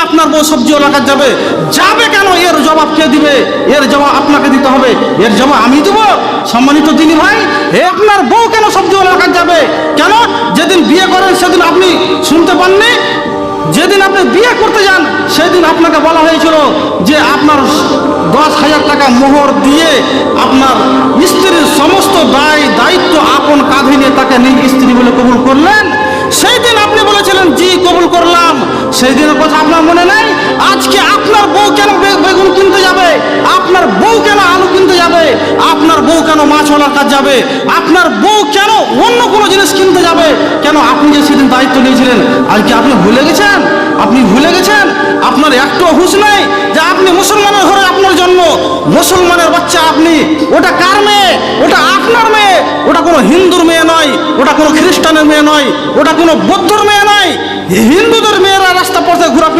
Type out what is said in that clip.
আপনার বউ সবজিওয়ালা কাজ যাবে? যাবে কেন? এর জবাব কে দিবে? এর জবাব আপনাকে দিতে হবে। এর জবাব আমি দেবো? সম্মানিত দিনী ভাই, আপনার বউ কেন সবজিওয়ালা কাজ যাবে? কেন? যেদিন বিয়ে করেন সেদিন আপনি শুনতে পাননি? যেদিন আপনি বিয়ে করতে যান সেদিন আপনাকে বলা হয়েছিল যে আপনার 10,000 টাকা মোহর দিয়ে আপনার স্ত্রীর সমস্ত দায়িত্ব আপন কাঁধে নিয়ে তাকে নিজ স্ত্রী বলে কবুল করলেন। সেই দিন আপনি বলেছিলেন জি কবুল করলাম। সেই দিনের কথা আপনার মনে নেই? আজকে আপনার বউ কেন বেগুন কিনতে যাবে? আপনার বউ কেন আলু কিনতে যাবে? আপনার বউ কেন মাছওয়ালার কাজ যাবে? আপনার বউ কেন অন্য কোনো জিনিস কিনতে যাবে? কেন? আপনি যে সেদিন দায়িত্ব নিয়েছিলেন, আজকে আপনি ভুলে গেছেন? আপনি ভুলে গেছেন? আপনার একটু হুঁশ নেই যে আপনি মুসলমানের ঘরে আপনার জন্ম, মুসলমানের বাচ্চা আপনি। ওটা কার মেয়ে? ওটা আপনার মেয়ে। ওটা কোনো হিন্দুর মেয়ে নয়, ওটা কোনো খ্রিস্টানের মেয়ে নয়, ওটা কোনো বৌদ্ধর মেয়ে নয়। হিন্দুদের মেয়েরা রাস্তা পথে ঘোরাফেরা